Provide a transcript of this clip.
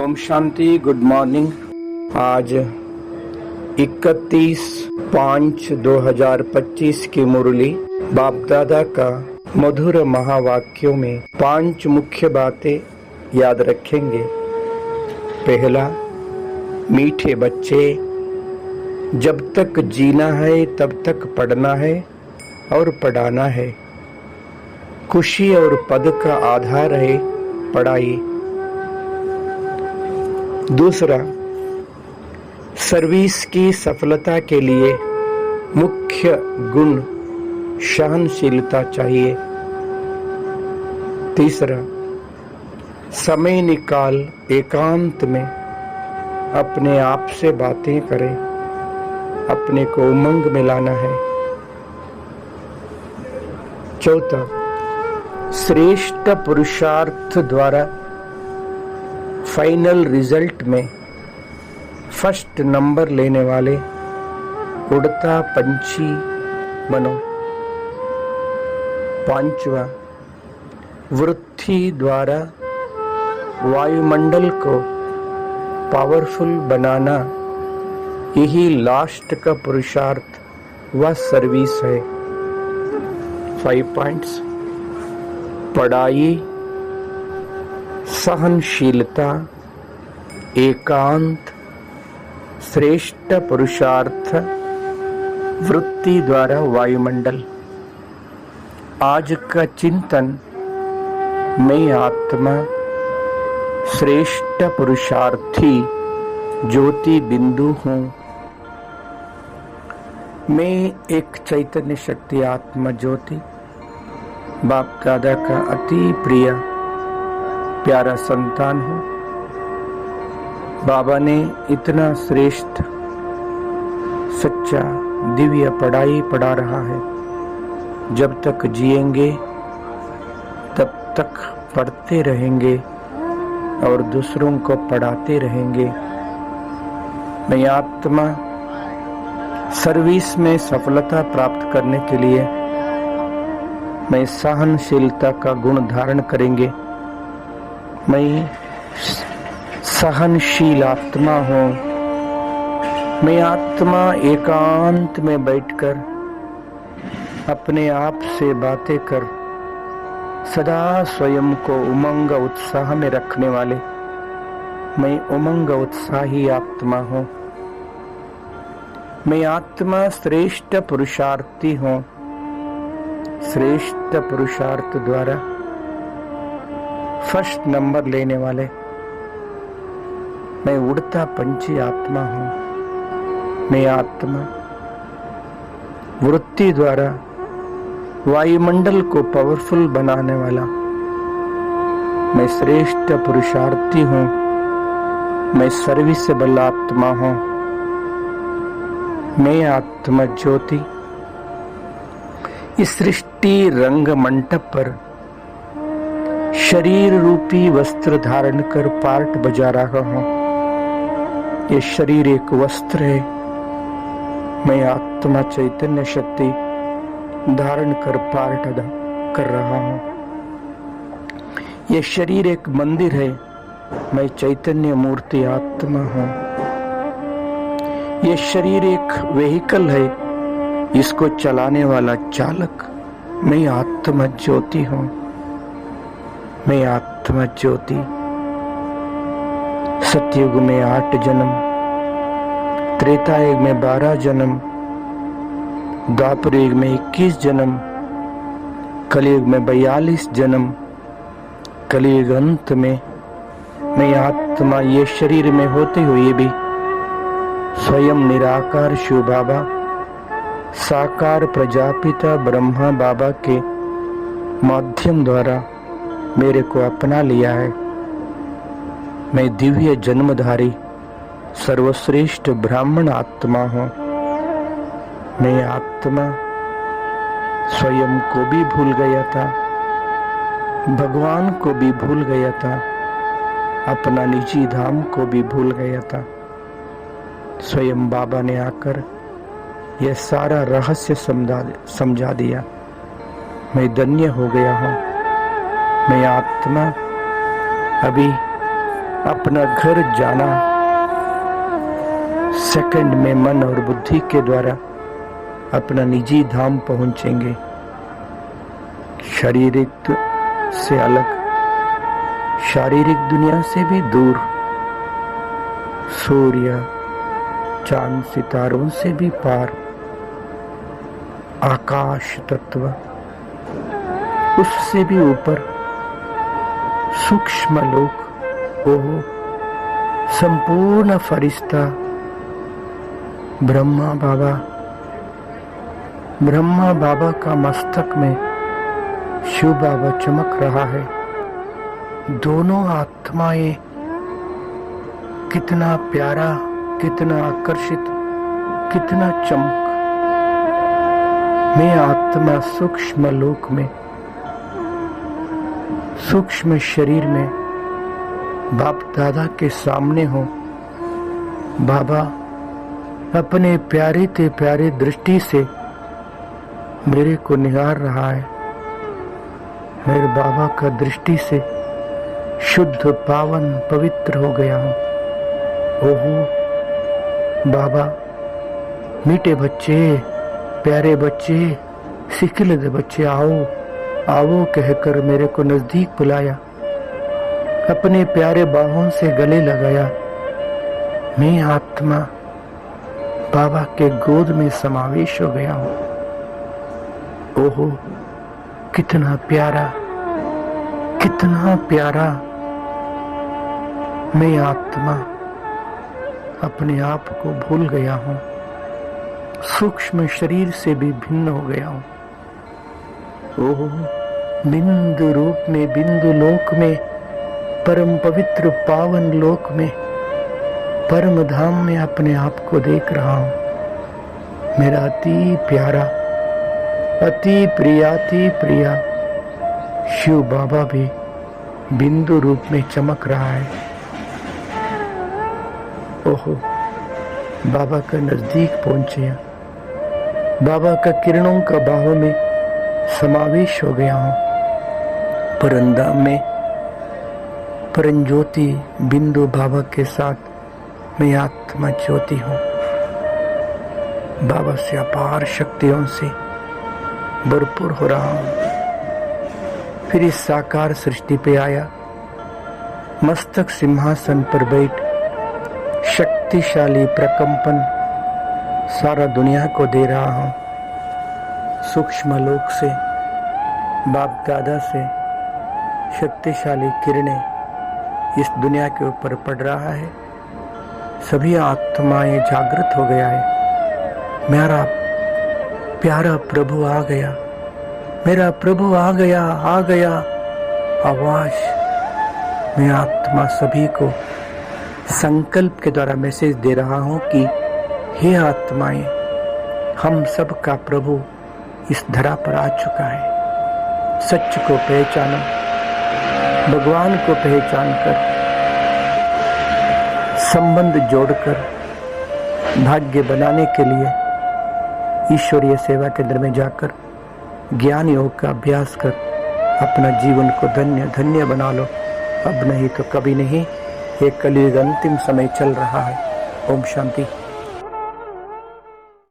Om Shanti. Good morning. आज 31/5/2025 की मुरली बाप दादा का मधुर महावाक्यों में 5 मुख्य बातें याद रखेंगे। पहला, मीठे बच्चे, जब तक जीना है तब तक पढ़ना है और पढ़ाना है। खुशी और पद का आधार है पढ़ाई। दूसरा, सर्विस की सफलता के लिए मुख्य गुण सहनशीलता चाहिए। तीसरा, समय निकाल एकांत में अपने आप से बातें करें, अपने को उमंग में लाना है। चौथा, श्रेष्ठ पुरुषार्थ द्वारा फाइनल रिजल्ट में फर्स्ट नंबर लेने वाले उड़ता पंछी बनो। पांचवा, वृत्ति द्वारा वायुमंडल को पावरफुल बनाना, यही लास्ट का पुरुषार्थ व सर्विस है। 5 पॉइंट्स: पढ़ाई, सहनशीलता, एकांत, श्रेष्ठ पुरुषार्थ, वृत्ति द्वारा वायुमंडल। आज का चिंतन, मैं आत्मा श्रेष्ठ पुरुषार्थी ज्योति बिंदु हूँ। मैं एक चैतन्य शक्ति आत्मा ज्योति बाप दादा का अति प्रिय प्यारा संतान हूँ। बाबा ने इतना श्रेष्ठ सच्चा दिव्य पढ़ाई पढ़ा रहा है। जब तक जिएंगे तब तक पढ़ते रहेंगे और दूसरों को पढ़ाते रहेंगे। मैं आत्मा सर्विस में सफलता प्राप्त करने के लिए मैं सहनशीलता का गुण धारण करेंगे। मैं सहनशील आत्मा हूँ। मैं आत्मा एकांत में बैठकर अपने आप से बातें कर सदा स्वयं को उमंग उत्साह में रखने वाले मैं उमंग उत्साही आत्मा हूँ। मैं आत्मा श्रेष्ठ पुरुषार्थी हूँ। श्रेष्ठ पुरुषार्थ द्वारा फर्स्ट नंबर लेने वाले मैं उड़ता पंछी आत्मा हूँ। मैं आत्मा वृत्ति द्वारा वायुमंडल को पावरफुल बनाने वाला मैं श्रेष्ठ पुरुषार्थी हूँ। मैं सर्विसेबल आत्मा हूँ। मैं आत्मा ज्योति इस सृष्टि रंग मंडप पर शरीर रूपी वस्त्र धारण कर पार्ट बजा रहा हूँ। ये शरीर एक वस्त्र है। मैं आत्मा चैतन्य शक्ति धारण कर पार्ट अदा कर रहा हूँ। ये शरीर एक मंदिर है। मैं चैतन्य मूर्ति आत्मा हूँ। ये शरीर एक व्हीकल है। इसको चलाने वाला चालक मैं आत्मा ज्योति हूँ। मैं आत्मा ज्योति सतयुग में 8 जन्म, त्रेता युग में 12 जन्म, द्वापर युग में 21 जन्म, कलयुग में 42 जन्म, कलयुग अंत में मैं आत्मा ये शरीर में होते हुए भी स्वयं निराकार शिव बाबा, साकार प्रजापिता ब्रह्मा बाबा के माध्यम द्वारा मेरे को अपना लिया है। मैं दिव्य जन्मधारी सर्वश्रेष्ठ ब्राह्मण आत्मा हूँ। मैं आत्मा स्वयं को भी भूल गया था, भगवान को भी भूल गया था, अपना निजी धाम को भी भूल गया था। स्वयं बाबा ने आकर यह सारा रहस्य समझा दिया। मैं धन्य हो गया हूँ। मैं आत्मा अभी अपना घर जाना, सेकंड में मन और बुद्धि के द्वारा अपना निजी धाम पहुंचेंगे। शारीरिक से अलग, शारीरिक दुनिया से भी दूर, सूर्य चांद सितारों से भी पार, आकाश तत्व उससे भी ऊपर, सूक्ष्म लोक, वो संपूर्ण फरिश्ता ब्रह्मा बाबा का मस्तक में शिव बाबा चमक रहा है। दोनों आत्माएं कितना प्यारा, कितना आकर्षित, कितना चमक। मैं आत्मा सूक्ष्म लोक में, सूक्ष्म शरीर में बाप दादा के सामने हो। बाबा अपने प्यारे ते प्यारे दृष्टि से मेरे को निहार रहा है। मेरे बाबा का दृष्टि से शुद्ध पावन पवित्र हो गया हूँ। ओहो बाबा, मीठे बच्चे, प्यारे बच्चे, सिकिलद बच्चे, आओ आओ कहकर मेरे को नजदीक बुलाया, अपने प्यारे बाहों से गले लगाया। मैं आत्मा बाबा के गोद में समावेश हो गया हूँ। ओहो कितना प्यारा, कितना प्यारा। मैं आत्मा अपने आप को भूल गया हूँ, सूक्ष्म शरीर से भी भिन्न हो गया हूँ। ओह बिंदु रूप में, बिंदु लोक में, परम पवित्र पावन लोक में, परम धाम में अपने आप को देख रहा हूँ। मेरा अति प्यारा, अति प्रिया शिव बाबा भी बिंदु रूप में चमक रहा है। ओहो बाबा का नजदीक पहुंचे, बाबा का किरणों का बाहों में समावेश हो गया हूँ। परंधाम में परंज्योति बिंदु बाबा के साथ मैं आत्मा ज्योति हूँ। बाबा से अपार शक्तियों से भरपूर हो रहा हूँ। फिर इस साकार सृष्टि पे आया, मस्तक सिंहासन पर बैठ शक्तिशाली प्रकंपन सारा दुनिया को दे रहा हूँ। सूक्ष्म लोक से, बाप दादा से शक्तिशाली किरणें इस दुनिया के ऊपर पड़ रहा है। सभी आत्माएं जागृत हो गया है। मेरा प्यारा प्रभु आ गया, मेरा प्रभु आ गया, आ गया। आवाज मैं आत्मा सभी को संकल्प के द्वारा मैसेज दे रहा हूं कि हे आत्माएं, हम सब का प्रभु इस धरा पर आ चुका है। सच को पहचानो, भगवान को पहचान कर, संबंध जोड़कर भाग्य बनाने के लिए ईश्वरीय सेवा केंद्र में जाकर ज्ञान योग का अभ्यास कर अपना जीवन को धन्य धन्य बना लो। अब नहीं तो कभी नहीं। ये कलयुग अंतिम समय चल रहा है। ओम शांति।